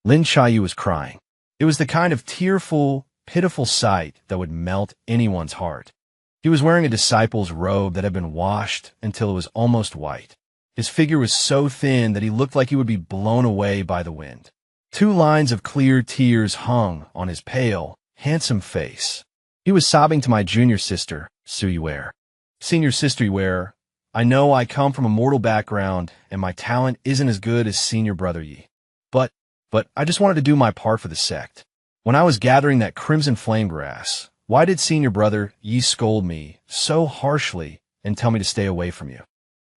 Lin Chayu was crying. It was the kind of tearful, pitiful sight that would melt anyone's heart. He was wearing a disciple's robe that had been washed until it was almost white. His figure was so thin that he looked like he would be blown away by the wind. 2 lines of clear tears hung on his pale, handsome face. He was sobbing to my junior sister, Suyue. Senior sister Yue, I know I come from a mortal background and my talent isn't as good as senior brother Yi. But I just wanted to do my part for the sect. When I was gathering that crimson flame grass, why did senior brother Yi scold me so harshly and tell me to stay away from you?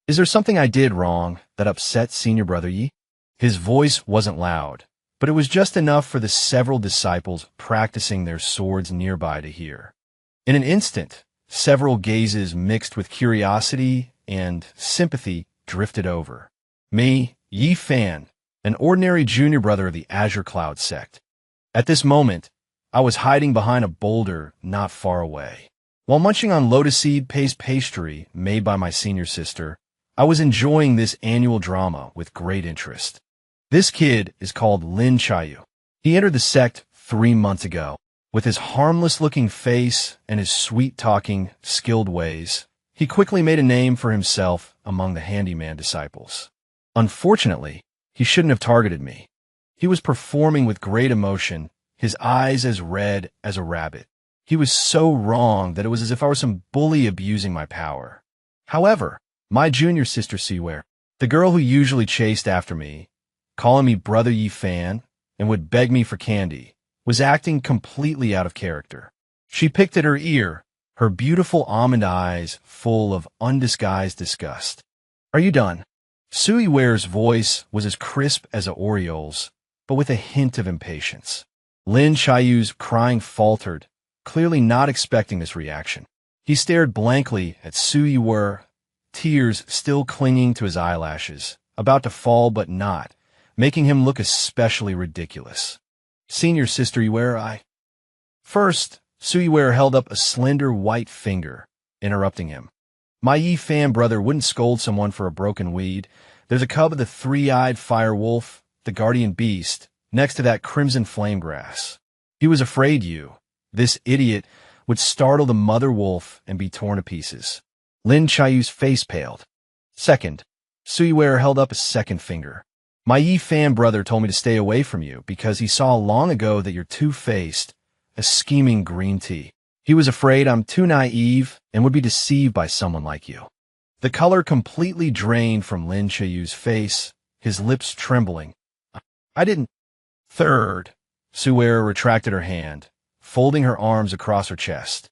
Is there something I did wrong that upset senior brother Yi? His voice wasn't loud, but it was just enough for the several disciples practicing their swords nearby to hear. In an instant, several gazes mixed with curiosity and sympathy drifted over. Me, Yi Fan, an ordinary junior brother of the Azure Cloud sect. At this moment, I was hiding behind a boulder not far away. While munching on lotus seed paste pastry made by my senior sister, I was enjoying this annual drama with great interest. This kid is called Lin Chayu. He entered the sect 3 months ago. With his harmless-looking face and his sweet-talking, skilled ways, he quickly made a name for himself among the handyman disciples. Unfortunately, he shouldn't have targeted me. He was performing with great emotion, his eyes as red as a rabbit. He was so wrong that it was as if I were some bully abusing my power. However, my junior sister Siware, the girl who usually chased after me, calling me Brother Yi Fan, and would beg me for candy, was acting completely out of character. She picked at her ear, her beautiful almond eyes full of undisguised disgust. Are you done? Suiware's voice was as crisp as a Oriole's, but with a hint of impatience. Lin Chayu's crying faltered, clearly not expecting this reaction. He stared blankly at Suiware, tears still clinging to his eyelashes, about to fall but not, making him look especially ridiculous. Senior sister Yue, First, Suiware held up a slender white finger, interrupting him. My Yi Fan brother wouldn't scold someone for a broken weed. There's a cub of the 3-eyed fire wolf, the guardian beast, next to that crimson flame grass. He was afraid you, this idiot, would startle the mother wolf and be torn to pieces. Lin Chayu's face paled. Second, Suiware held up a second finger. My Yi Fan brother told me to stay away from you because he saw long ago that you're two-faced, a scheming green tea. He was afraid I'm too naive and would be deceived by someone like you. The color completely drained from Lin Chayu's face, his lips trembling. I didn't. Third, Suiware retracted her hand, folding her arms across her chest.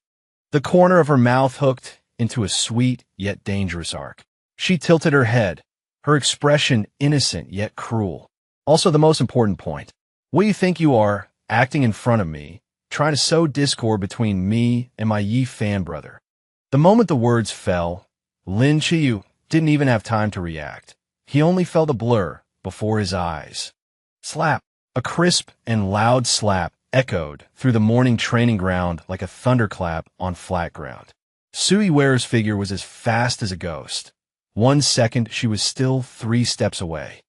The corner of her mouth hooked into a sweet yet dangerous arc. She tilted her head, her expression innocent yet cruel. Also the most important point. What do you think you are, acting in front of me, trying to sow discord between me and my Yi Fan brother? The moment the words fell, Lin Chayu didn't even have time to react. He only felt a blur before his eyes. Slap! A crisp and loud slap echoed through the morning training ground like a thunderclap on flat ground. Suiware's figure was as fast as a ghost. 1 second, she was still 3 steps away.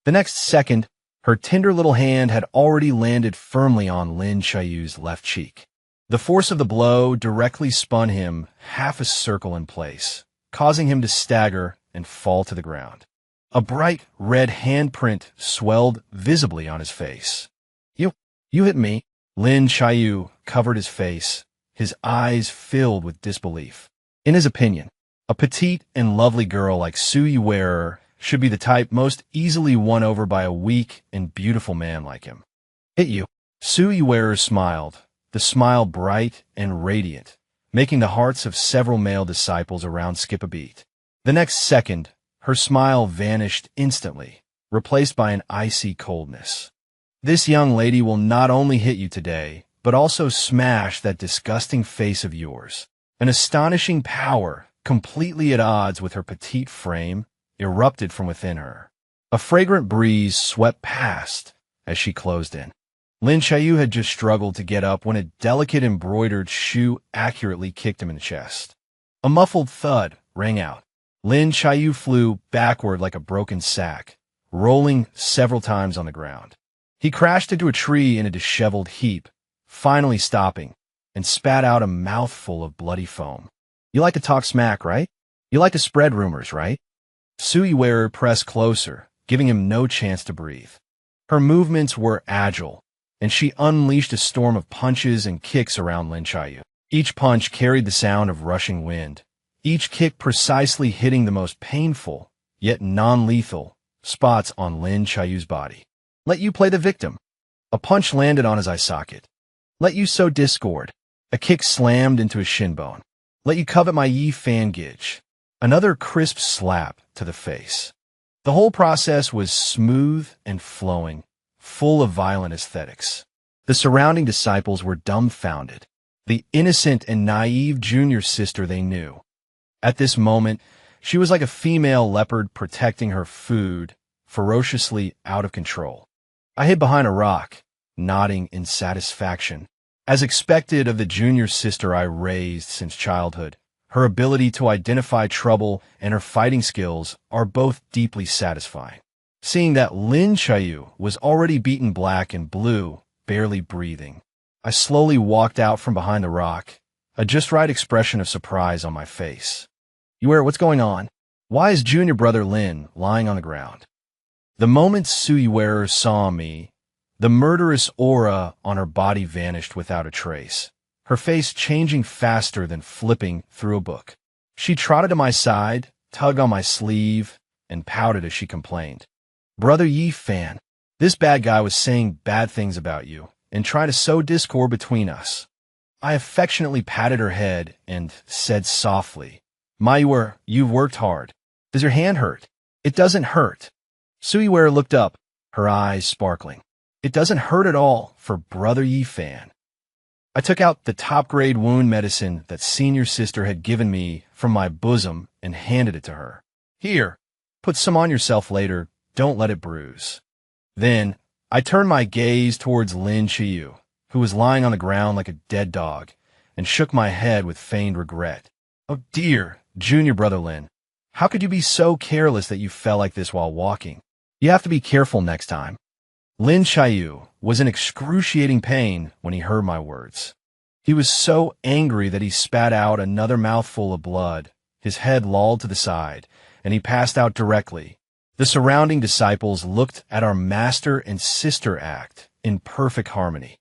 The next second, her tender little hand had already landed firmly on Lin Chayu's left cheek. The force of the blow directly spun him half a circle in place, causing him to stagger and fall to the ground. A bright red handprint swelled visibly on his face. You hit me. Lin Chayu covered his face, his eyes filled with disbelief. In his opinion, a petite and lovely girl like Suiware should be the type most easily won over by a weak and beautiful man like him. Hit you. Suiware smiled, the smile bright and radiant, making the hearts of several male disciples around skip a beat. The next second, her smile vanished instantly, replaced by an icy coldness. This young lady will not only hit you today, but also smash that disgusting face of yours. An astonishing power, completely at odds with her petite frame, erupted from within her. A fragrant breeze swept past as she closed in. Lin Chayu had just struggled to get up when a delicate embroidered shoe accurately kicked him in the chest. A muffled thud rang out. Lin Chayu flew backward like a broken sack, rolling several times on the ground. He crashed into a tree in a disheveled heap, finally stopping, and spat out a mouthful of bloody foam. You like to talk smack, right? You like to spread rumors, right? Suiwearer pressed closer, giving him no chance to breathe. Her movements were agile, and she unleashed a storm of punches and kicks around Lin Chayu. Each punch carried the sound of rushing wind, each kick precisely hitting the most painful, yet non-lethal, spots on Lin Chayu's body. Let you play the victim. A punch landed on his eye socket. Let you sow discord. A kick slammed into his shin bone. Let you covet my Yi fan gidge. Another crisp slap to the face. The whole process was smooth and flowing, full of violent aesthetics. The surrounding disciples were dumbfounded. The innocent and naive junior sister they knew. At this moment, she was like a female leopard protecting her food, ferociously out of control. I hid behind a rock, nodding in satisfaction. As expected of the junior sister I raised since childhood, her ability to identify trouble and her fighting skills are both deeply satisfying. Seeing that Lin Chayu was already beaten black and blue, barely breathing, I slowly walked out from behind the rock, a just right expression of surprise on my face. Yuer, what's going on? Why is junior brother Lin lying on the ground? The moment Suiwearer saw me, the murderous aura on her body vanished without a trace, her face changing faster than flipping through a book. She trotted to my side, tugged on my sleeve, and pouted as she complained. Brother Yi fan, this bad guy was saying bad things about you and trying to sow discord between us. I affectionately patted her head and said softly, Mayur, you've worked hard. Does your hand hurt? It doesn't hurt. Suiwearer looked up, her eyes sparkling. It doesn't hurt at all for Brother Yi fan. I took out the top-grade wound medicine that senior sister had given me from my bosom and handed it to her. Here, put some on yourself later. Don't let it bruise. Then, I turned my gaze towards Lin Chayu, who was lying on the ground like a dead dog, and shook my head with feigned regret. Oh dear, junior brother Lin, how could you be so careless that you fell like this while walking? You have to be careful next time. Lin Chayu was in excruciating pain when he heard my words. He was so angry that he spat out another mouthful of blood, his head lolled to the side, and he passed out directly. The surrounding disciples looked at our master and sister act in perfect harmony.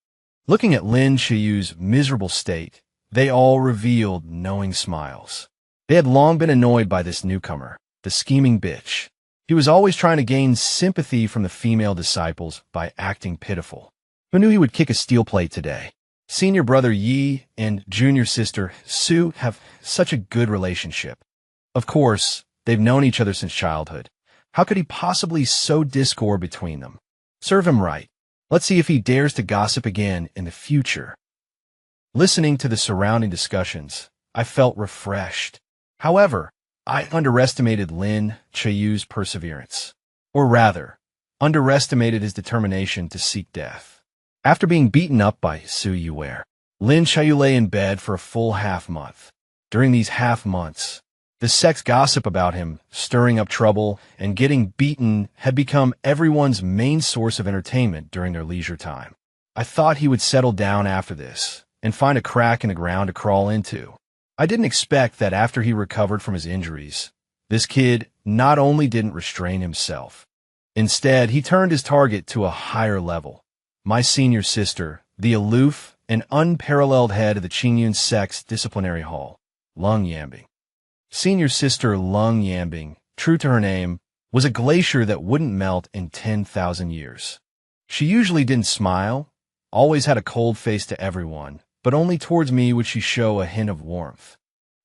Looking at Lin Chayu's miserable state, they all revealed knowing smiles. They had long been annoyed by this newcomer, the scheming bitch. He was always trying to gain sympathy from the female disciples by acting pitiful. Who knew he would kick a steel plate today? Senior brother Yi and junior sister Su have such a good relationship. Of course, they've known each other since childhood. How could he possibly sow discord between them? Serve him right. Let's see if he dares to gossip again in the future. Listening to the surrounding discussions, I felt refreshed. However, I underestimated Lin Chayu's perseverance. Or rather, underestimated his determination to seek death. After being beaten up by Suiwearer, Lin Chayu lay in bed for a full half-month. During these half-months, the sect's gossip about him, stirring up trouble, and getting beaten had become everyone's main source of entertainment during their leisure time. I thought he would settle down after this and find a crack in the ground to crawl into. I didn't expect that after he recovered from his injuries, this kid not only didn't restrain himself. Instead, he turned his target to a higher level. My senior sister, the aloof and unparalleled head of the Qingyun sect's disciplinary hall, Lung Yambing. Senior sister Lung Yambing, true to her name, was a glacier that wouldn't melt in 10,000 years. She usually didn't smile, always had a cold face to everyone, but only towards me would she show a hint of warmth.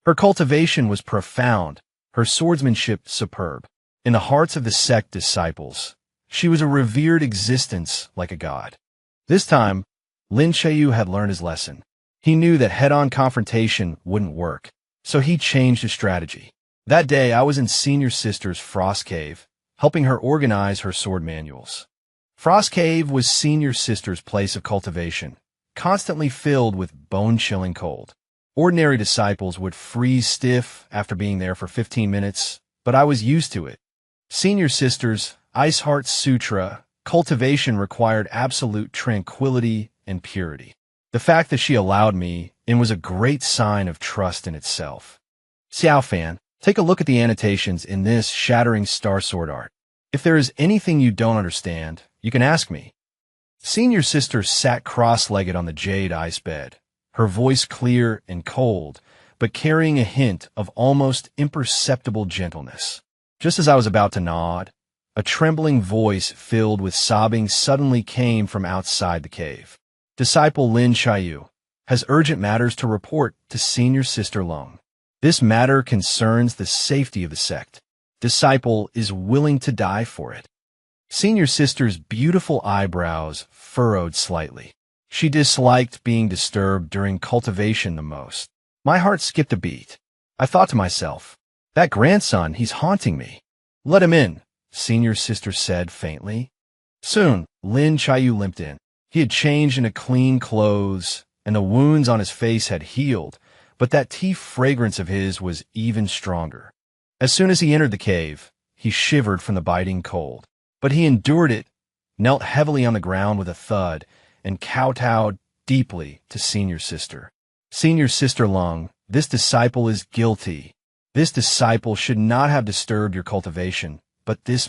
Her cultivation was profound, her swordsmanship superb. In the hearts of the sect disciples, she was a revered existence like a god. This time, Lin Chayu had learned his lesson. He knew that head-on confrontation wouldn't work, so he changed his strategy. That day, I was in senior sister's frost cave, helping her organize her sword manuals. Frost Cave was senior sister's place of cultivation, constantly filled with bone-chilling cold. Ordinary disciples would freeze stiff after being there for 15 minutes, but I was used to it. Senior sister's Ice Heart Sutra Cultivation required absolute tranquility and purity. The fact that she allowed me in was a great sign of trust in itself. Xiao Fan, take a look at the annotations in this shattering star sword art. If there is anything you don't understand, you can ask me. Senior sister sat cross-legged on the jade ice bed, her voice clear and cold, but carrying a hint of almost imperceptible gentleness. Just as I was about to nod, a trembling voice filled with sobbing suddenly came from outside the cave. Disciple Lin Chayu has urgent matters to report to Senior Sister Long. This matter concerns the safety of the sect. Disciple is willing to die for it. Senior Sister's beautiful eyebrows furrowed slightly. She disliked being disturbed during cultivation the most. My heart skipped a beat. I thought to myself, that grandson, he's haunting me. Let him in, Senior Sister said faintly. Soon, Lin Chayu limped in. He had changed into clean clothes, and the wounds on his face had healed, but that tea fragrance of his was even stronger. As soon as he entered the cave, he shivered from the biting cold. But he endured it, knelt heavily on the ground with a thud, and kowtowed deeply to Senior Sister. Senior Sister Lung, this disciple is guilty. This disciple should not have disturbed your cultivation, but this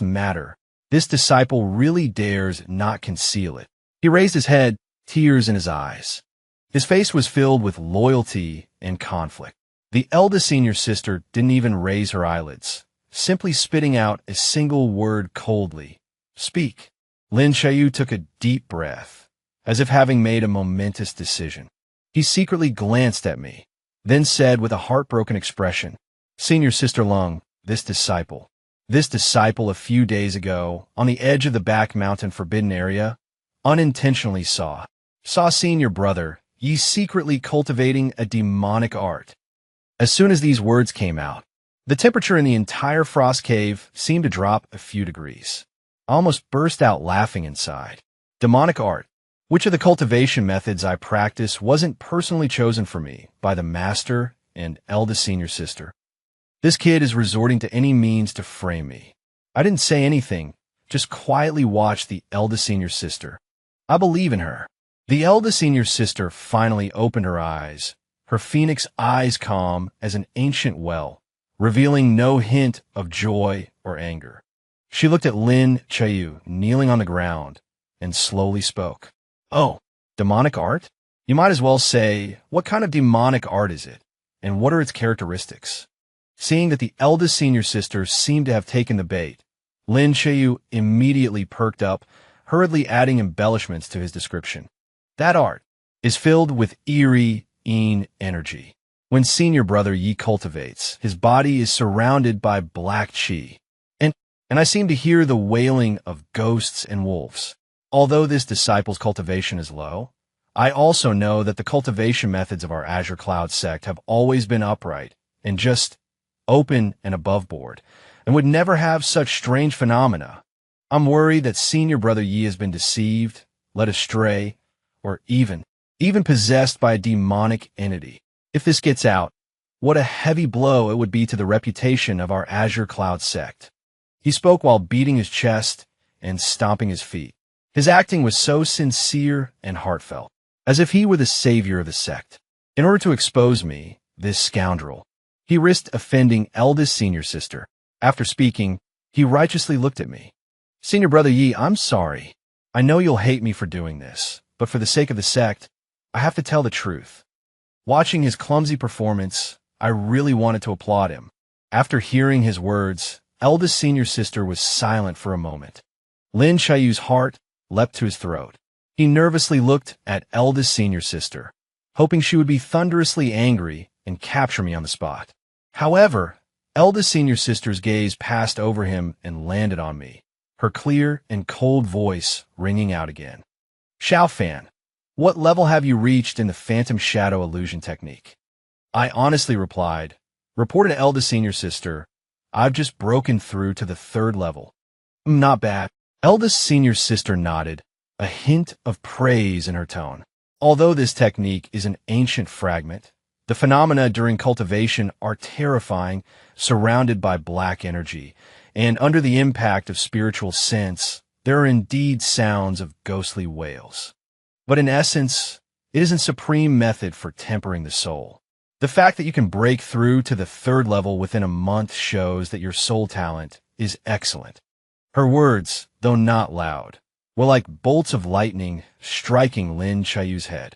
disciple really dares not conceal it. He raised his head, tears in his eyes. His face was filled with loyalty and conflict. The eldest Senior Sister didn't even raise her eyelids, simply spitting out a single word coldly. Speak. Lin Chayu took a deep breath, as if having made a momentous decision. He secretly glanced at me, then said with a heartbroken expression, Senior Sister Lung, this disciple a few days ago, on the edge of the back mountain forbidden area, unintentionally saw Senior Brother, ye secretly cultivating a demonic art. As soon as these words came out, the temperature in the entire frost cave seemed to drop a few degrees. I almost burst out laughing inside. Demonic art. Which of the cultivation methods I practice wasn't personally chosen for me by the master and eldest Senior Sister. This kid is resorting to any means to frame me. I didn't say anything, just quietly watched the eldest Senior Sister. I believe in her. The eldest Senior Sister finally opened her eyes, her phoenix eyes calm as an ancient well, revealing no hint of joy or anger. She looked at Lin Chayu, kneeling on the ground, and slowly spoke. Oh, demonic art? You might as well say, what kind of demonic art is it, and what are its characteristics? Seeing that the eldest Senior Sister seemed to have taken the bait, Lin Chayu immediately perked up, hurriedly adding embellishments to his description. That art is filled with eerie, energy. When Senior Brother Yi cultivates, his body is surrounded by black qi, and I seem to hear the wailing of ghosts and wolves. Although this disciple's cultivation is low, I also know that the cultivation methods of our Azure Cloud sect have always been upright and just open and above board, and would never have such strange phenomena. I'm worried that Senior Brother Yi has been deceived, led astray, or even possessed by a demonic entity. If this gets out, what a heavy blow it would be to the reputation of our Azure Cloud sect. He spoke while beating his chest and stomping his feet. His acting was so sincere and heartfelt, as if he were the savior of the sect. In order to expose me, this scoundrel, he risked offending eldest Senior Sister. After speaking, he righteously looked at me. Senior Brother Yi, I'm sorry. I know you'll hate me for doing this, but for the sake of the sect, I have to tell the truth. Watching his clumsy performance, I really wanted to applaud him. After hearing his words, eldest Senior Sister was silent for a moment. Lin Chayu's heart leapt to his throat. He nervously looked at eldest Senior Sister, hoping she would be thunderously angry and capture me on the spot. However, eldest Senior Sister's gaze passed over him and landed on me, her clear and cold voice ringing out again. Xiao Fan, what level have you reached in the Phantom Shadow Illusion technique? I honestly replied, reported to eldest Senior Sister, I've just broken through to the 3rd level. Not bad. Eldest Senior Sister nodded, a hint of praise in her tone. Although this technique is an ancient fragment, the phenomena during cultivation are terrifying, surrounded by black energy, and under the impact of spiritual sense, there are indeed sounds of ghostly wails. But in essence, it is a supreme method for tempering the soul. The fact that you can break through to the third level within a month shows that your soul talent is excellent. Her words, though not loud, were like bolts of lightning striking Lin Chaoyu's head.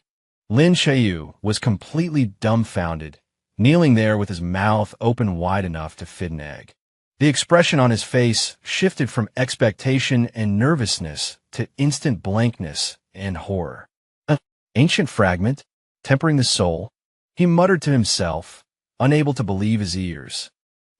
Lin Chaoyu was completely dumbfounded, kneeling there with his mouth open wide enough to fit an egg. The expression on his face shifted from expectation and nervousness to instant blankness and horror. An ancient fragment, tempering the soul, he muttered to himself, unable to believe his ears.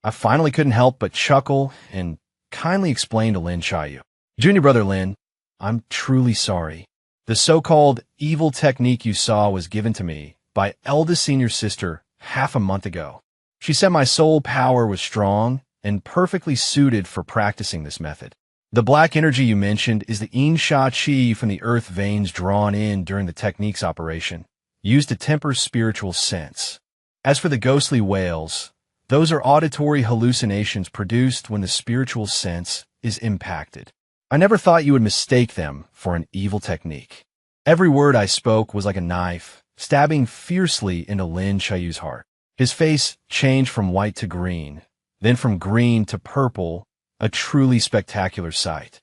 I finally couldn't help but chuckle and kindly explain to Lin Chaoyu. Junior brother Lin, I'm truly sorry. The so-called evil technique you saw was given to me by eldest senior sister half a month ago. She said my soul power was strong and perfectly suited for practicing this method. The black energy you mentioned is the yin sha qi from the earth veins drawn in during the technique's operation, used to temper spiritual sense. As for the ghostly wails, those are auditory hallucinations produced when the spiritual sense is impacted. I never thought you would mistake them for an evil technique. Every word I spoke was like a knife, stabbing fiercely into Lin Chaoyu's heart. His face changed from white to green, then from green to purple, a truly spectacular sight.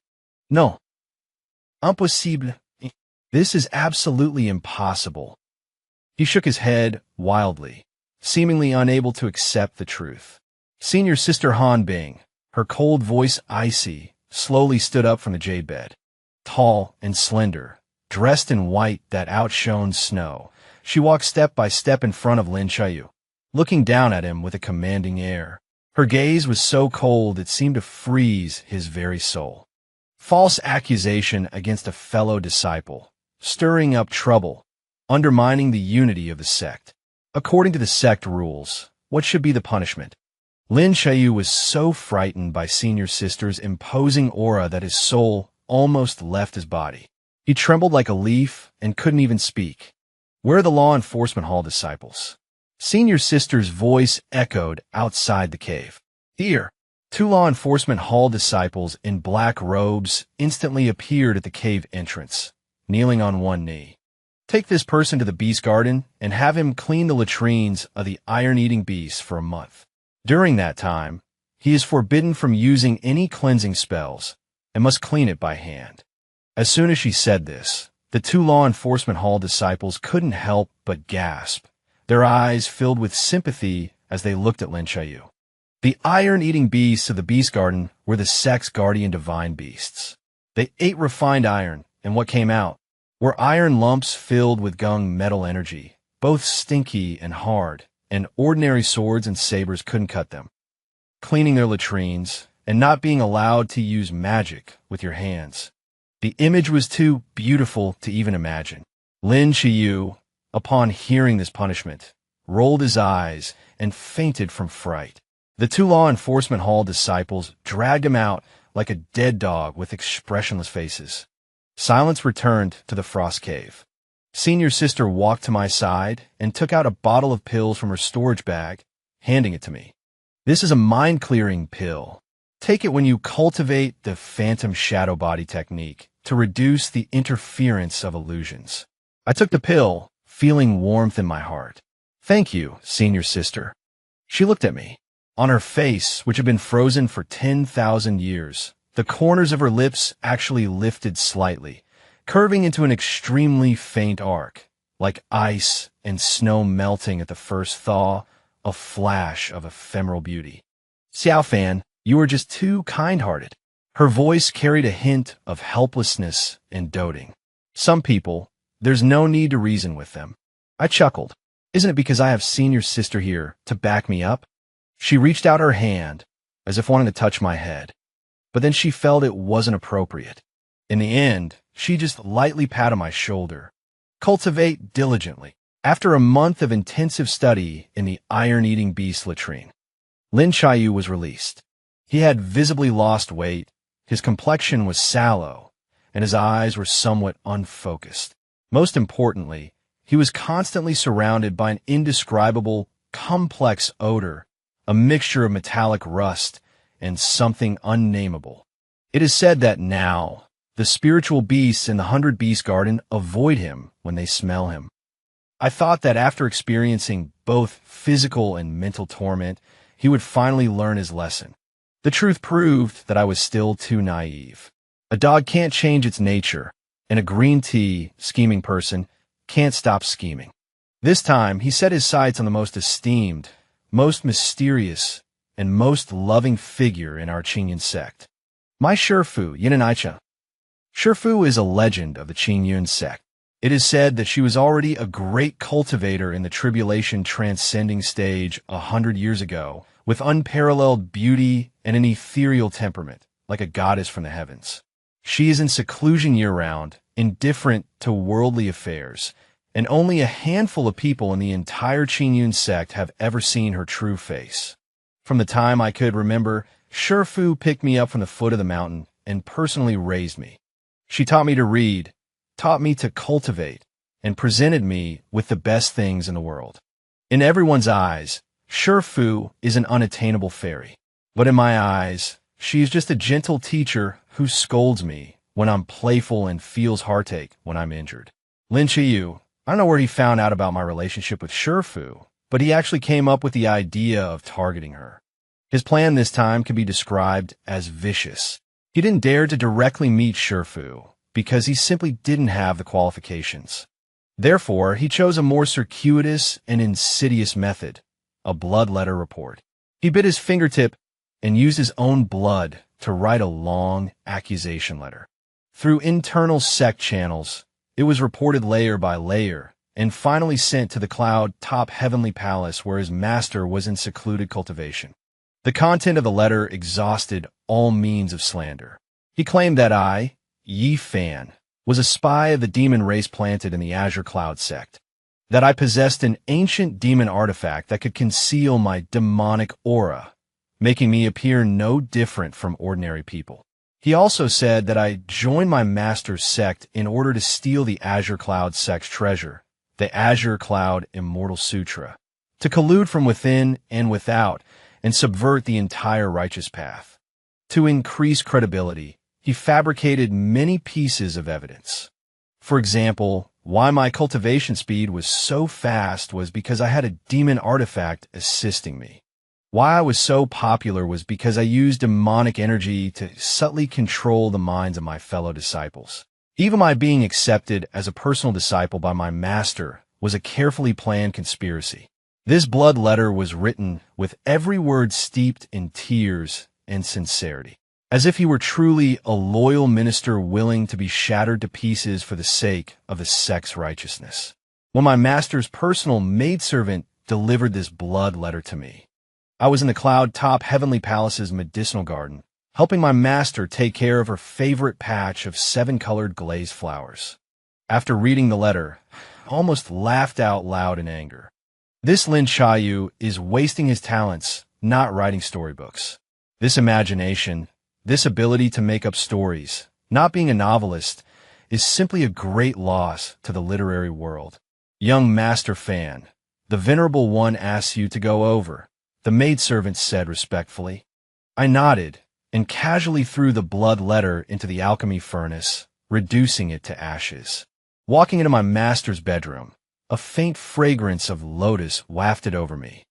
No. Impossible. This is absolutely impossible. He shook his head wildly, seemingly unable to accept the truth. Senior Sister Han Bing, her cold voice icy, slowly stood up from the jade bed. Tall and slender, dressed in white that outshone snow, she walked step by step in front of Lin Chaoyu, looking down at him with a commanding air. Her gaze was so cold it seemed to freeze his very soul. False accusation against a fellow disciple, stirring up trouble, undermining the unity of the sect. According to the sect rules, what should be the punishment? Lin Chaoyu was so frightened by Senior Sister's imposing aura that his soul almost left his body. He trembled like a leaf and couldn't even speak. Where are the law enforcement hall disciples? Senior Sister's voice echoed outside the cave. Here, 2 law enforcement hall disciples in black robes instantly appeared at the cave entrance, kneeling on one knee. Take this person to the beast garden and have him clean the latrines of the iron-eating beast for a month. During that time, he is forbidden from using any cleansing spells and must clean it by hand. As soon as she said this, the 2 law enforcement hall disciples couldn't help but gasp, their eyes filled with sympathy as they looked at Lin Chaoyu. The iron-eating beasts of the beast garden were the sect's guardian divine beasts. They ate refined iron, and what came out were iron lumps filled with gung metal energy, both stinky and hard, and ordinary swords and sabers couldn't cut them. Cleaning their latrines, and not being allowed to use magic with your hands. The image was too beautiful to even imagine. Lin Chaoyu, upon hearing this punishment, rolled his eyes and fainted from fright. The 2 law enforcement hall disciples dragged him out like a dead dog with expressionless faces. Silence returned to the frost cave. Senior Sister walked to my side and took out a bottle of pills from her storage bag, handing it to me. This is a mind-clearing pill. Take it when you cultivate the phantom shadow body technique to reduce the interference of illusions. I took the pill, feeling warmth in my heart. Thank you, Senior Sister. She looked at me. On her face, which had been frozen for 10,000 years, the corners of her lips actually lifted slightly, curving into an extremely faint arc, like ice and snow melting at the first thaw, a flash of ephemeral beauty. Xiao Fan, you are just too kind-hearted. Her voice carried a hint of helplessness and doting. Some people, there's no need to reason with them. I chuckled. Isn't it because I have Senior Sister here to back me up? She reached out her hand, as if wanting to touch my head, but then she felt it wasn't appropriate. In the end, she just lightly patted my shoulder. Cultivate diligently. After a month of intensive study in the iron-eating beast latrine, Lin Chaoyu was released. He had visibly lost weight, his complexion was sallow, and his eyes were somewhat unfocused. Most importantly, he was constantly surrounded by an indescribable, complex odor, a mixture of metallic rust and something unnameable. It is said that now, The spiritual beasts in the 100 Beast Garden avoid him when they smell him. I thought that after experiencing both physical and mental torment, he would finally learn his lesson. The truth proved that I was still too naive. A dog can't change its nature, and a green tea scheming person can't stop scheming. This time, he set his sights on the most esteemed, most mysterious, and most loving figure in our Qingyun sect. My Shifu, Yinanaicha. Shifu is a legend of the Qingyun sect. It is said that she was already a great cultivator in the tribulation transcending stage 100 years ago, with unparalleled beauty and an ethereal temperament, like a goddess from the heavens. She is in seclusion year-round, indifferent to worldly affairs, and only a handful of people in the entire Qingyun sect have ever seen her true face. From the time I could remember, Shifu picked me up from the foot of the mountain and personally raised me. She taught me to read, taught me to cultivate, and presented me with the best things in the world. In everyone's eyes, Shifu is an unattainable fairy. But in my eyes, she is just a gentle teacher who scolds me when I'm playful and feels heartache when I'm injured. Lin Chiyu, I don't know where he found out about my relationship with Shifu, but he actually came up with the idea of targeting her. His plan this time can be described as vicious. He didn't dare to directly meet Shifu because he simply didn't have the qualifications. Therefore, he chose a more circuitous and insidious method, a blood letter report. He bit his fingertip and used his own blood to write a long accusation letter. Through internal sect channels, it was reported layer by layer and finally sent to the cloud-top heavenly palace where his master was in secluded cultivation. The content of the letter exhausted all means of slander. He claimed that I, Yi Fan, was a spy of the demon race planted in the Azure Cloud sect, that I possessed an ancient demon artifact that could conceal my demonic aura, making me appear no different from ordinary people. He also said that I joined my master's sect in order to steal the Azure Cloud sect's treasure, the Azure Cloud Immortal Sutra, to collude from within and without and subvert the entire righteous path. To increase credibility, he fabricated many pieces of evidence. For example, why my cultivation speed was so fast was because I had a demon artifact assisting me. Why I was so popular was because I used demonic energy to subtly control the minds of my fellow disciples. Even my being accepted as a personal disciple by my master was a carefully planned conspiracy. This blood letter was written with every word steeped in tears and sincerity, as if he were truly a loyal minister willing to be shattered to pieces for the sake of the sect's righteousness. When my master's personal maidservant delivered this blood letter to me, I was in the cloud-top heavenly palace's medicinal garden, helping my master take care of her favorite patch of 7-colored glazed flowers. After reading the letter, I almost laughed out loud in anger. This Lin Chayu is wasting his talents, not writing storybooks. This imagination, this ability to make up stories, not being a novelist, is simply a great loss to the literary world. Young Master Fan, the Venerable One asks you to go over, the maidservant said respectfully. I nodded and casually threw the blood letter into the alchemy furnace, reducing it to ashes. Walking into my master's bedroom, a faint fragrance of lotus wafted over me.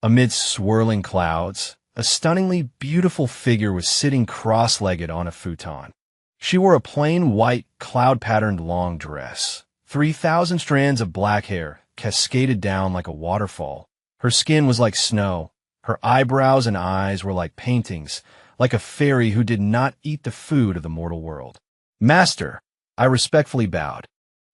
Amidst swirling clouds, a stunningly beautiful figure was sitting cross-legged on a futon. She wore a plain white cloud-patterned long dress. 3,000 strands of black hair cascaded down like a waterfall. Her skin was like snow. Her eyebrows and eyes were like paintings, like a fairy who did not eat the food of the mortal world. Master, I respectfully bowed.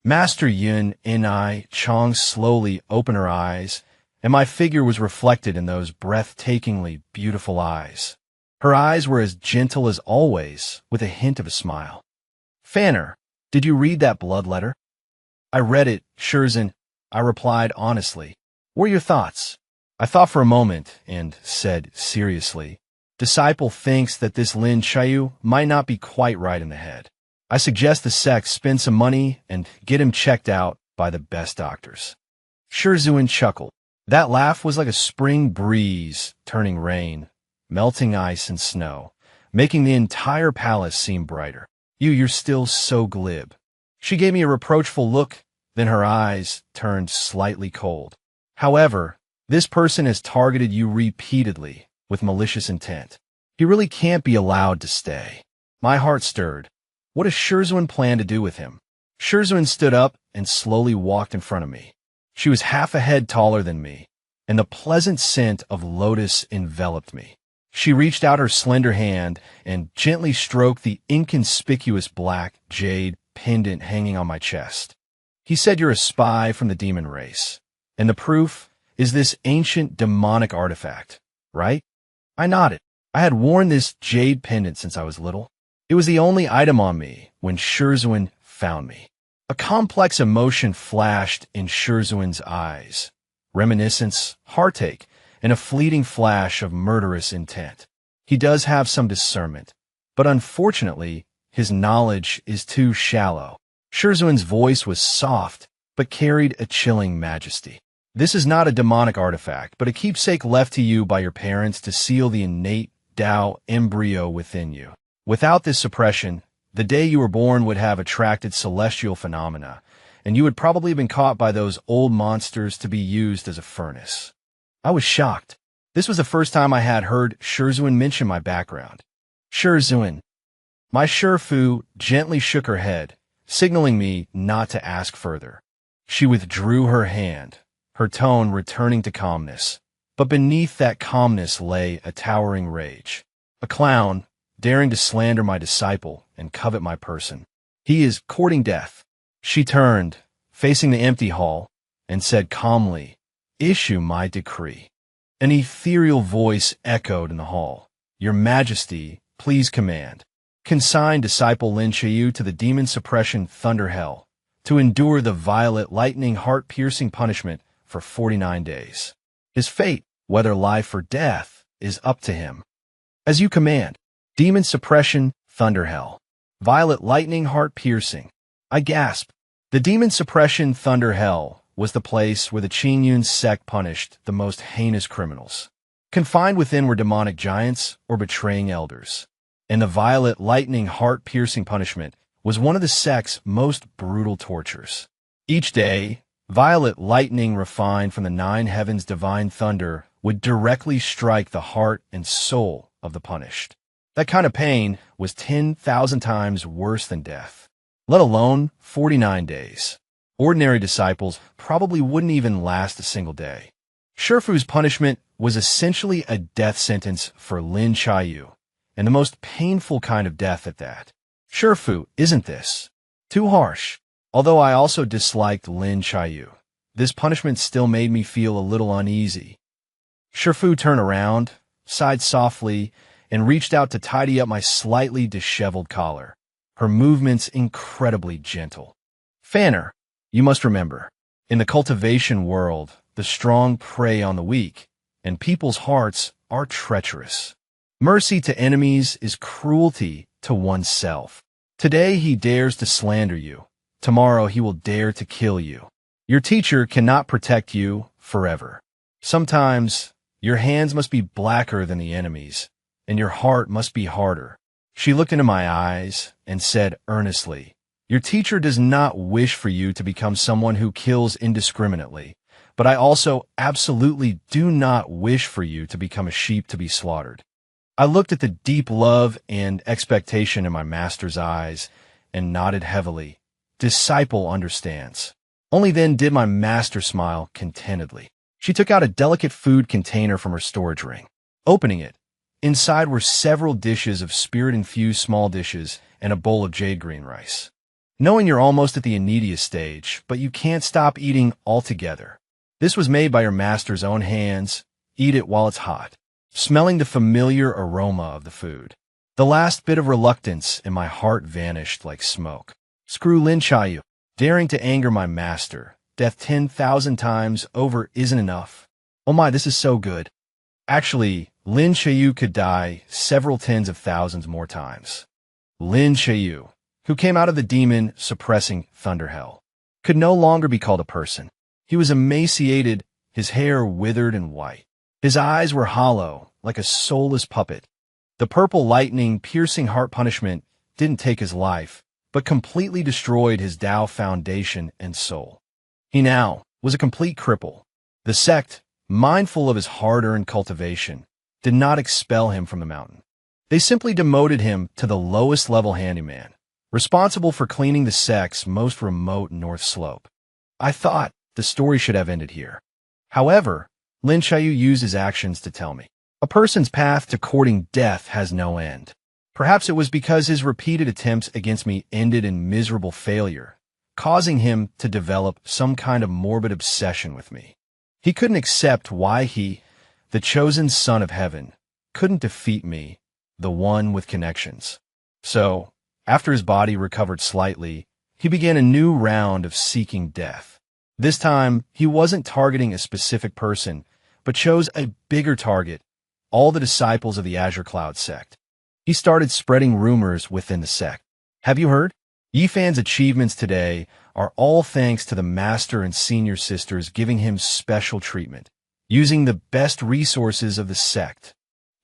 Master Yun Ni Chong slowly opened her eyes, and my figure was reflected in those breathtakingly beautiful eyes. Her eyes were as gentle as always, with a hint of a smile. Fanner, did you read that blood letter? I read it, Shirzhen, I replied honestly. What are your thoughts? I thought for a moment and said seriously, Disciple thinks that this Lin Chayu might not be quite right in the head. I suggest the sect spend some money and get him checked out by the best doctors. Shirzhen chuckled. That laugh was like a spring breeze turning rain, melting ice and snow, making the entire palace seem brighter. You're still so glib." She gave me a reproachful look, then her eyes turned slightly cold. "However, this person has targeted you repeatedly with malicious intent. He really can't be allowed to stay." My heart stirred. What does Sherzuan plan to do with him? Sherzuan stood up and slowly walked in front of me. She was half a head taller than me, and the pleasant scent of lotus enveloped me. She reached out her slender hand and gently stroked the inconspicuous black jade pendant hanging on my chest. "He said you're a spy from the demon race, and the proof is this ancient demonic artifact, right?" I nodded. I had worn this jade pendant since I was little. It was the only item on me when Sherzuan found me. A complex emotion flashed in Sherzuan's eyes. Reminiscence, heartache, and a fleeting flash of murderous intent. He does have some discernment, but unfortunately, his knowledge is too shallow. Sherzuan's voice was soft, but carried a chilling majesty. "This is not a demonic artifact, but a keepsake left to you by your parents to seal the innate Tao embryo within you. Without this suppression, the day you were born would have attracted celestial phenomena, and you would probably have been caught by those old monsters to be used as a furnace." I was shocked. This was the first time I had heard Sherzuan mention my background. "Sherzuan." My Sherfu gently shook her head, signaling me not to ask further. She withdrew her hand, her tone returning to calmness. But beneath that calmness lay a towering rage. A clown, daring to slander my disciple and covet my person. "He is courting death." She turned, facing the empty hall, and said calmly, "Issue my decree." An ethereal voice echoed in the hall. "Your Majesty, please command. Consign disciple Lin Chayu to the demon suppression thunder hell, to endure the violet lightning heart-piercing punishment for 49 days. His fate, whether life or death, is up to him." "As you command." Demon suppression, thunder hell. Violet lightning, heart-piercing. I gasped. The demon suppression, thunder hell was the place where the Qingyun sect punished the most heinous criminals. Confined within were demonic giants or betraying elders. And the violet lightning, heart-piercing punishment was one of the sect's most brutal tortures. Each day, violet lightning refined from the 9 heavens' divine thunder would directly strike the heart and soul of the punished. That kind of pain was 10,000 times worse than death, let alone 49 days. Ordinary disciples probably wouldn't even last a single day. Sherfu's punishment was essentially a death sentence for Lin Chayu, and the most painful kind of death at that. Sherfu, isn't this too harsh? Although I also disliked Lin Chayu, this punishment still made me feel a little uneasy. Sherfu turned around, sighed softly, and reached out to tidy up my slightly disheveled collar, her movements incredibly gentle. "Fanner, you must remember, in the cultivation world, the strong prey on the weak, and people's hearts are treacherous. Mercy to enemies is cruelty to oneself. Today he dares to slander you. Tomorrow he will dare to kill you. Your teacher cannot protect you forever. Sometimes your hands must be blacker than the enemy's, and your heart must be harder." She looked into my eyes and said earnestly, "Your teacher does not wish for you to become someone who kills indiscriminately, but I also absolutely do not wish for you to become a sheep to be slaughtered." I looked at the deep love and expectation in my master's eyes and nodded heavily. Disciple understands. Only then did my master smile contentedly. She took out a delicate food container from her storage ring. Opening it, inside were several dishes of spirit-infused small dishes and a bowl of jade green rice. "Knowing you're almost at the immediate stage, but you can't stop eating altogether. This was made by your master's own hands. Eat it while it's hot." Smelling the familiar aroma of the food, the last bit of reluctance in my heart vanished like smoke. Screw Lin Chayu. Daring to anger my master, death 10,000 times over isn't enough. Oh my, this is so good. Actually, Lin Chayu could die several tens of thousands more times. Lin Chayu, who came out of the demon-suppressing thunder hell, could no longer be called a person. He was emaciated, his hair withered and white. His eyes were hollow, like a soulless puppet. The purple lightning, piercing heart punishment didn't take his life, but completely destroyed his Tao foundation and soul. He now was a complete cripple. The sect, mindful of his hard-earned cultivation, did not expel him from the mountain. They simply demoted him to the lowest-level handyman, responsible for cleaning the sect's most remote north slope. I thought the story should have ended here. However, Lin Xiaoyu used his actions to tell me, a person's path to courting death has no end. Perhaps it was because his repeated attempts against me ended in miserable failure, causing him to develop some kind of morbid obsession with me. He couldn't accept why he, the chosen son of heaven, couldn't defeat me, the one with connections. So, after his body recovered slightly, he began a new round of seeking death. This time, he wasn't targeting a specific person, but chose a bigger target, all the disciples of the Azure Cloud sect. He started spreading rumors within the sect. Have you heard? Yifan's achievements today are all thanks to the master and senior sisters giving him special treatment, using the best resources of the sect.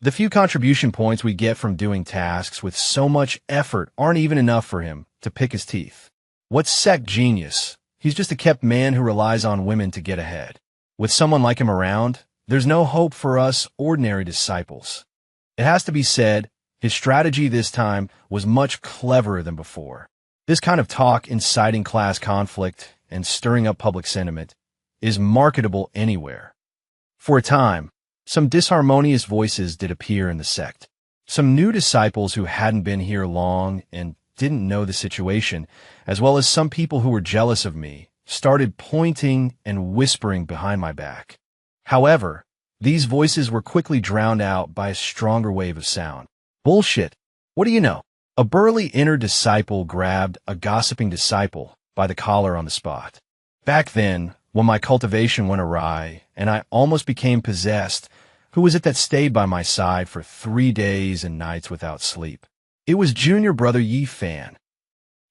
The few contribution points we get from doing tasks with so much effort aren't even enough for him to pick his teeth. What's sect genius? He's just a kept man who relies on women to get ahead. With someone like him around, there's no hope for us ordinary disciples. It has to be said, his strategy this time was much cleverer than before. This kind of talk inciting class conflict and stirring up public sentiment is marketable anywhere. For a time, some disharmonious voices did appear in the sect. Some new disciples who hadn't been here long and didn't know the situation, as well as some people who were jealous of me, started pointing and whispering behind my back. However, these voices were quickly drowned out by a stronger wave of sound. Bullshit. What do you know? A burly inner disciple grabbed a gossiping disciple by the collar on the spot. Back then, when my cultivation went awry and I almost became possessed, who was it that stayed by my side for 3 days and nights without sleep? It was junior brother Yifan.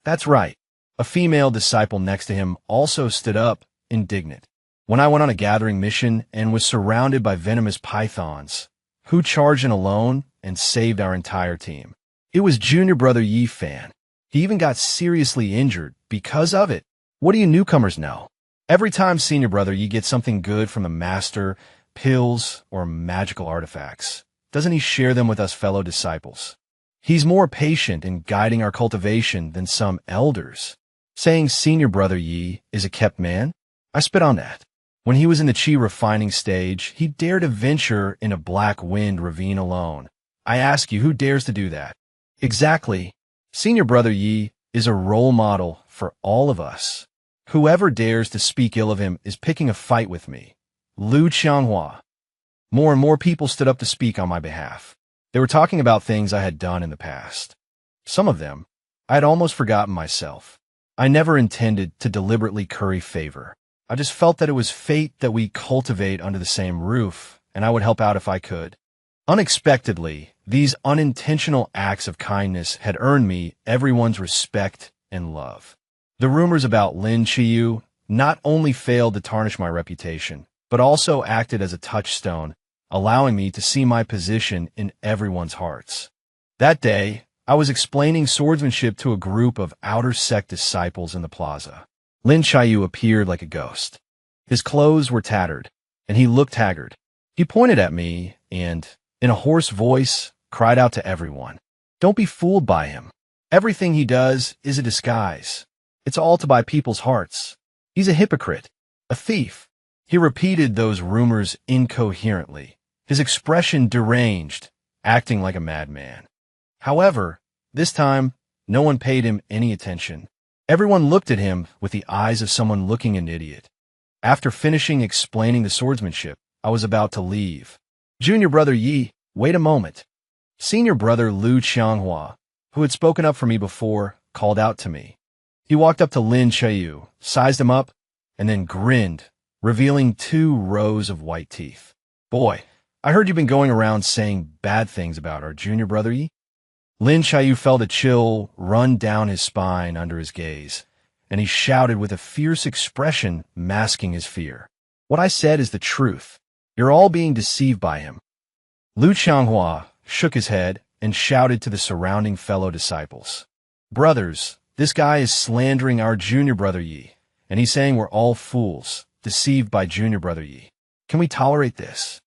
That's right. A female disciple next to him also stood up, indignant. When I went on a gathering mission and was surrounded by venomous pythons, who charged in alone and saved our entire team? It was junior brother Yifan. He even got seriously injured because of it. What do you newcomers know? Every time senior brother you get something good from the master, pills, or magical artifacts, doesn't he share them with us fellow disciples? He's more patient in guiding our cultivation than some elders. Saying senior brother Yi is a kept man? I spit on that. When he was in the chi refining stage, he dared to venture in a black wind ravine alone. I ask you, who dares to do that? Exactly. Senior brother Yi is a role model for all of us. Whoever dares to speak ill of him is picking a fight with me. Lu Qianghua. More and more people stood up to speak on my behalf. They were talking about things I had done in the past. Some of them, I had almost forgotten myself. I never intended to deliberately curry favor. I just felt that it was fate that we cultivate under the same roof, and I would help out if I could. Unexpectedly, these unintentional acts of kindness had earned me everyone's respect and love. The rumors about Lin Xiaoyu not only failed to tarnish my reputation, but also acted as a touchstone, allowing me to see my position in everyone's hearts. That day, I was explaining swordsmanship to a group of outer sect disciples in the plaza. Lin Xiaoyu appeared like a ghost. His clothes were tattered, and he looked haggard. He pointed at me and, in a hoarse voice, cried out to everyone, "Don't be fooled by him. Everything he does is a disguise. It's all to buy people's hearts. He's a hypocrite, a thief." He repeated those rumors incoherently, his expression deranged, acting like a madman. However, this time, no one paid him any attention. Everyone looked at him with the eyes of someone looking an idiot. After finishing explaining the swordsmanship, I was about to leave. Junior brother Yi, wait a moment. Senior brother Lu Qianghua, who had spoken up for me before, called out to me. He walked up to Lin Xiaoyu, sized him up, and then grinned, revealing 2 rows of white teeth. "Boy, I heard you've been going around saying bad things about our junior brother Yi." Lin Xiaoyu felt a chill run down his spine under his gaze, and he shouted with a fierce expression masking his fear. "What I said is the truth. You're all being deceived by him." Lu Qianghua shook his head and shouted to the surrounding fellow disciples. Brothers, this guy is slandering our junior brother Yi, and he's saying we're all fools, deceived by junior brother Yi. Can we tolerate this?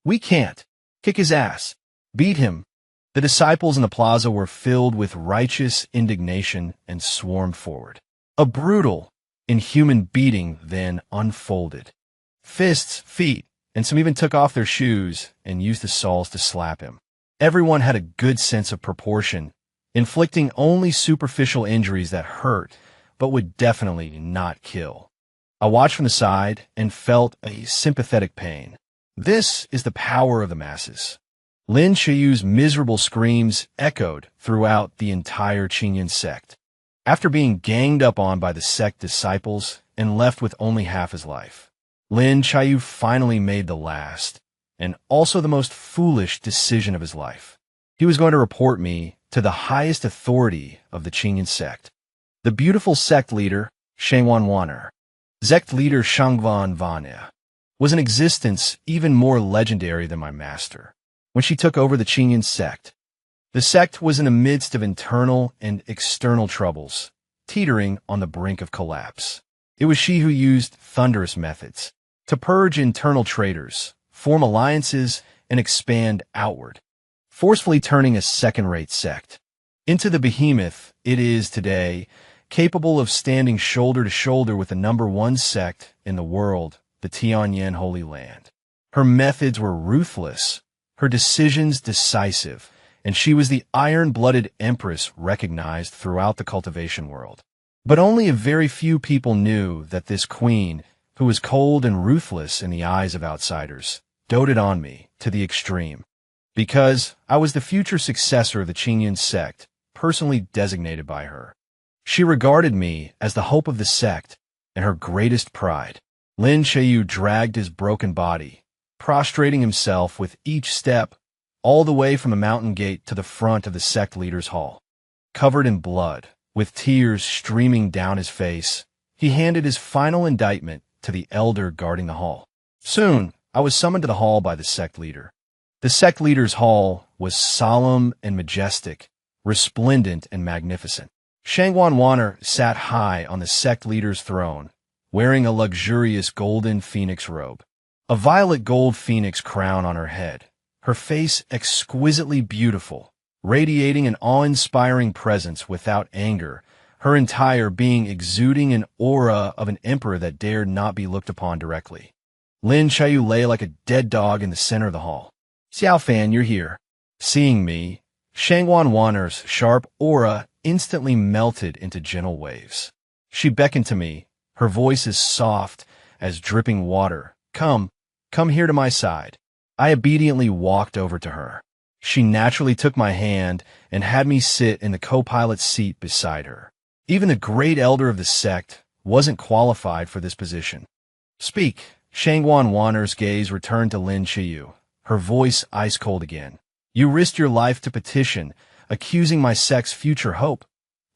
We can't. Kick his ass. Beat him. The disciples in the plaza were filled with righteous indignation and swarmed forward. A brutal, inhuman beating then unfolded. Fists, feet, and some even took off their shoes and used the soles to slap him. Everyone had a good sense of proportion, inflicting only superficial injuries that hurt, but would definitely not kill. I watched from the side and felt a sympathetic pain. This is the power of the masses. Lin Shiyu's miserable screams echoed throughout the entire Qingyun sect. After being ganged up on by the sect disciples and left with only half his life, Lin Qiyu finally made the last, and also the most foolish decision of his life. He was going to report me to the highest authority of the Qingyun sect. The beautiful sect leader, Shangwan Waner, sect leader Shangwan Vanya, was in existence even more legendary than my master. When she took over the Qingyun sect, the sect was in the midst of internal and external troubles, teetering on the brink of collapse. It was she who used thunderous methods to purge internal traitors, form alliances, and expand outward, forcefully turning a second-rate sect into the behemoth it is today, capable of standing shoulder to shoulder with the #1 sect in the world, the Tianyan Holy Land. Her methods were ruthless, her decisions decisive, and she was the iron-blooded empress recognized throughout the cultivation world. But only a very few people knew that this queen, who was cold and ruthless in the eyes of outsiders, doted on me to the extreme, because I was the future successor of the Qingyun sect, personally designated by her. She regarded me as the hope of the sect and her greatest pride. Lin Qiyu dragged his broken body, prostrating himself with each step, all the way from the mountain gate to the front of the sect leader's hall. Covered in blood, with tears streaming down his face, he handed his final indictment to the elder guarding the hall. Soon, I was summoned to the hall by the sect leader. The sect leader's hall was solemn and majestic, resplendent and magnificent. Shangwan Waner sat high on the sect leader's throne, wearing a luxurious golden phoenix robe, a violet gold phoenix crown on her head, her face exquisitely beautiful, radiating an awe-inspiring presence without anger, her entire being exuding an aura of an emperor that dared not be looked upon directly. Lin Qiyu lay like a dead dog in the center of the hall. "Xiao Fan, you're here." Seeing me, Shangwan Waner's sharp aura instantly melted into gentle waves. She beckoned to me, her voice as soft as dripping water. Come here to my side." I obediently walked over to her. She naturally took my hand and had me sit in the co-pilot's seat beside her. Even the great elder of the sect wasn't qualified for this position. "Speak." Shangwan Waner's gaze returned to Lin Qiyu, her voice ice-cold again. "You risked your life to petition, accusing my sect's future hope.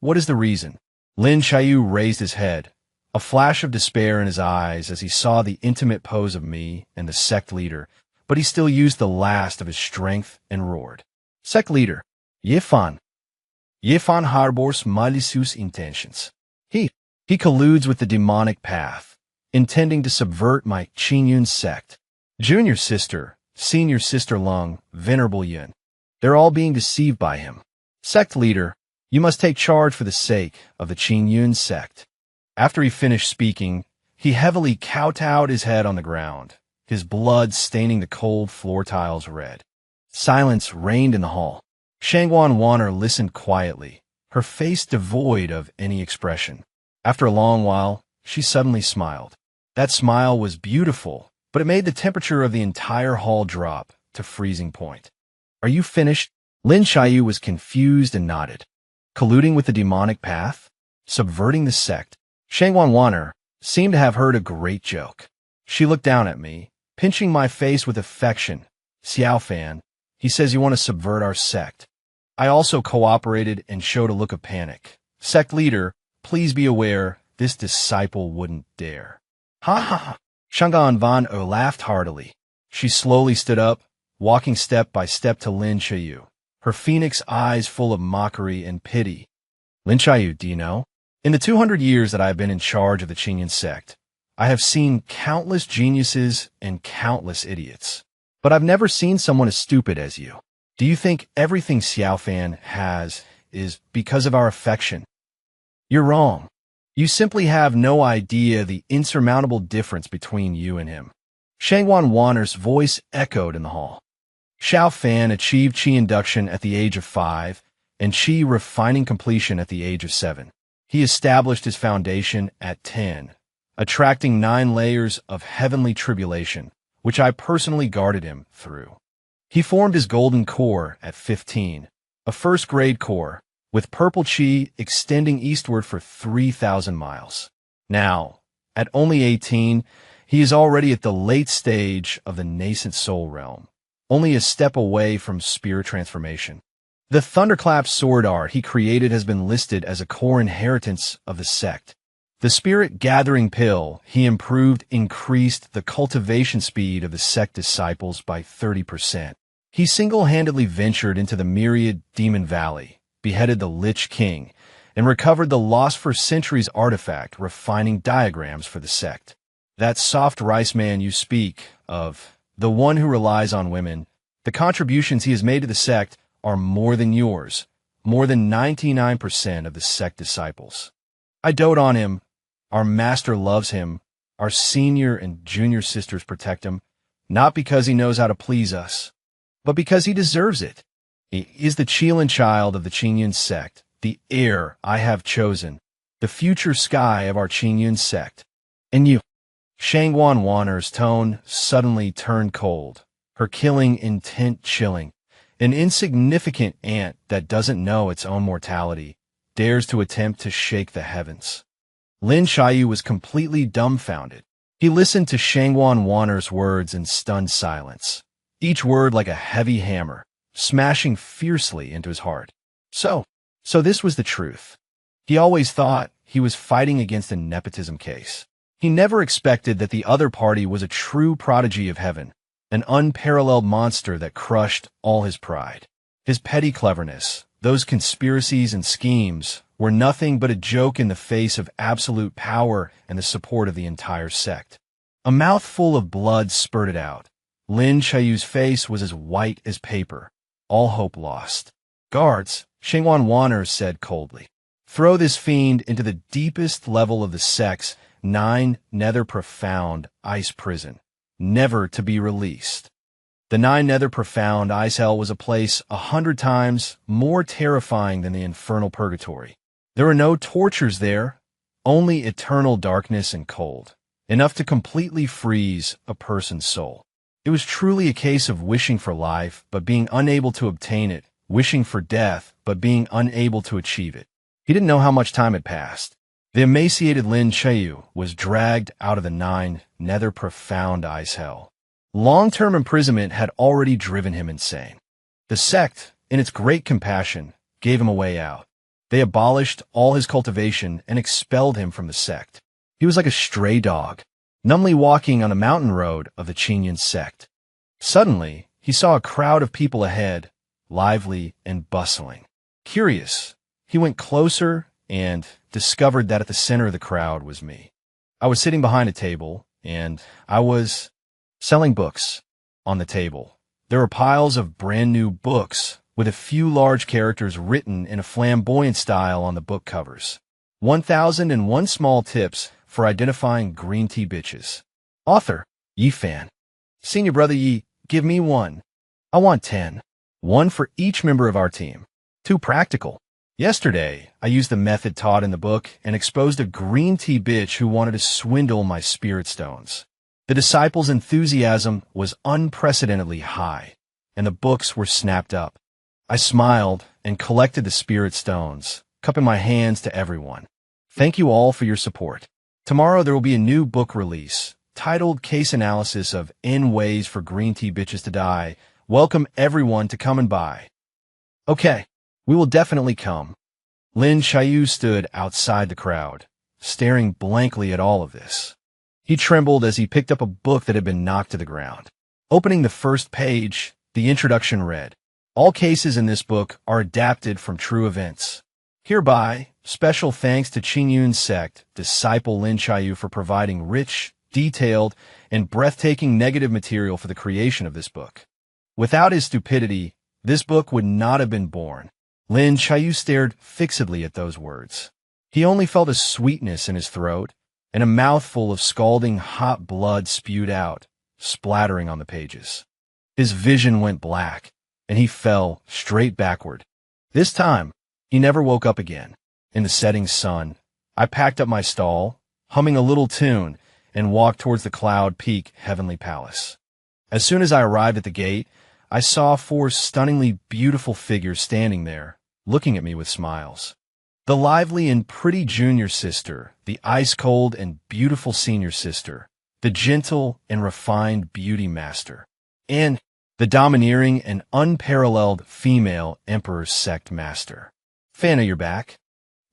What is the reason?" Lin Qiyu raised his head, a flash of despair in his eyes as he saw the intimate pose of me and the sect leader, but he still used the last of his strength and roared. "Sect leader, Yifan harbors malicious intentions. He colludes with the demonic path, intending to subvert my Qingyun sect. Junior sister, senior sister Lung, venerable Yun, they're all being deceived by him. Sect leader, you must take charge for the sake of the Qingyun sect." After he finished speaking, he heavily kowtowed his head on the ground, his blood staining the cold floor tiles red. Silence reigned in the hall. Shangwan Waner listened quietly, her face devoid of any expression. After a long while, she suddenly smiled. That smile was beautiful, but it made the temperature of the entire hall drop to freezing point. "Are you finished?" Lin Qiyu was confused and nodded. Colluding with the demonic path? Subverting the sect? Shangwan Waner seemed to have heard a great joke. She looked down at me, pinching my face with affection. "Xiao Fan, he says you want to subvert our sect." I also cooperated and showed a look of panic. "Sect leader, please be aware, this disciple wouldn't dare." "Ha ha ha." Shangwan Van O laughed heartily. She slowly stood up, walking step by step to Lin Qiyu, her phoenix eyes full of mockery and pity. Lin Chayu, do you know? In the 200 years that I have been in charge of the Qingyun sect, I have seen countless geniuses and countless idiots. But I've never seen someone as stupid as you. Do you think everything Xiaofan has is because of our affection? You're wrong. You simply have no idea the insurmountable difference between you and him. Shangwan Wanner's voice echoed in the hall. Xiaofan achieved Qi induction at the age of 5 and Qi refining completion at the age of 7. He established his foundation at 10, attracting 9 layers of heavenly tribulation, which I personally guarded him through. He formed his golden core at 15, a first-grade core, with purple Qi extending eastward for 3,000 miles. Now, at only 18, he is already at the late stage of the nascent soul realm, only a step away from spirit transformation. The thunderclap sword art he created has been listed as a core inheritance of the sect. The spirit gathering pill he improved increased the cultivation speed of the sect disciples by 30%. He single-handedly ventured into the myriad Demon Valley, beheaded the Lich King, and recovered the lost for centuries artifact refining diagrams for the sect. That soft rice man you speak of, the one who relies on women, the contributions he has made to the sect are more than yours, more than 99% of the sect disciples. I dote on him. Our master loves him. Our senior and junior sisters protect him, not because he knows how to please us, but because he deserves it. He is the Qilin child of the Qingyun sect, the heir I have chosen, the future sky of our Qingyun sect. And you. Shangwan Wanner's tone suddenly turned cold, her killing intent chilling. An insignificant ant that doesn't know its own mortality dares to attempt to shake the heavens. Lin Chayu was completely dumbfounded. He listened to Shangwan Wanner's words in stunned silence, each word like a heavy hammer, smashing fiercely into his heart. So this was the truth. He always thought he was fighting against a nepotism case. He never expected that the other party was a true prodigy of heaven, an unparalleled monster that crushed all his pride. His petty cleverness, those conspiracies and schemes, were nothing but a joke in the face of absolute power and the support of the entire sect. A mouthful of blood spurted out. Lin Chayu's face was as white as paper, all hope lost. Guards, Shangwan Wanner said coldly. Throw this fiend into the deepest level of the sect's 9 nether profound ice prison, never to be released. The 9 nether profound ice hell was a place 100 times more terrifying than the infernal purgatory. There were no tortures there, only eternal darkness and cold, enough to completely freeze a person's soul. It was truly a case of wishing for life, but being unable to obtain it, wishing for death, but being unable to achieve it. He didn't know how much time had passed. The emaciated Lin Chayu was dragged out of the 9 nether profound ice hell. Long-term imprisonment had already driven him insane. The sect, in its great compassion, gave him a way out. They abolished all his cultivation and expelled him from the sect. He was like a stray dog, numbly walking on a mountain road of the Qingyun sect. Suddenly, he saw a crowd of people ahead, lively and bustling. Curious, he went closer and discovered that at the center of the crowd was me. I was sitting behind a table, and I was selling books. On the table, there were piles of brand new books, with a few large characters written in a flamboyant style on the book covers. 1001 small tips for identifying green tea bitches. Author, Yi Fan. Senior brother Yi, give me 1. I want 10. 1 for each member of our team. Too practical. Yesterday, I used the method taught in the book and exposed a green tea bitch who wanted to swindle my spirit stones. The disciples' enthusiasm was unprecedentedly high, and the books were snapped up. I smiled and collected the spirit stones, cupping my hands to everyone. Thank you all for your support. Tomorrow there will be a new book release, titled Case Analysis of N Ways for Green Tea Bitches to Die. Welcome everyone to come and buy. Okay, we will definitely come. Lin Chayu stood outside the crowd, staring blankly at all of this. He trembled as he picked up a book that had been knocked to the ground. Opening the first page, the introduction read, "All cases in this book are adapted from true events." Hereby, special thanks to Qingyun's sect, disciple Lin Chayu, for providing rich, detailed, and breathtaking negative material for the creation of this book. Without his stupidity, this book would not have been born. Lin Chayu stared fixedly at those words. He only felt a sweetness in his throat, and a mouthful of scalding hot blood spewed out, splattering on the pages. His vision went black, and he fell straight backward. This time, he never woke up again. In the setting sun, I packed up my stall, humming a little tune, and walked towards the Cloud Peak Heavenly Palace. As soon as I arrived at the gate, I saw 4 stunningly beautiful figures standing there, looking at me with smiles. The lively and pretty junior sister, the ice-cold and beautiful senior sister, the gentle and refined beauty master, and the domineering and unparalleled female Emperor's sect master. Fan, you're back.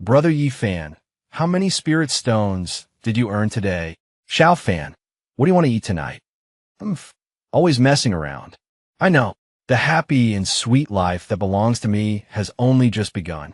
Brother Yi Fan, how many spirit stones did you earn today? Xiao Fan, what do you want to eat tonight? I'm always messing around. I know, the happy and sweet life that belongs to me has only just begun.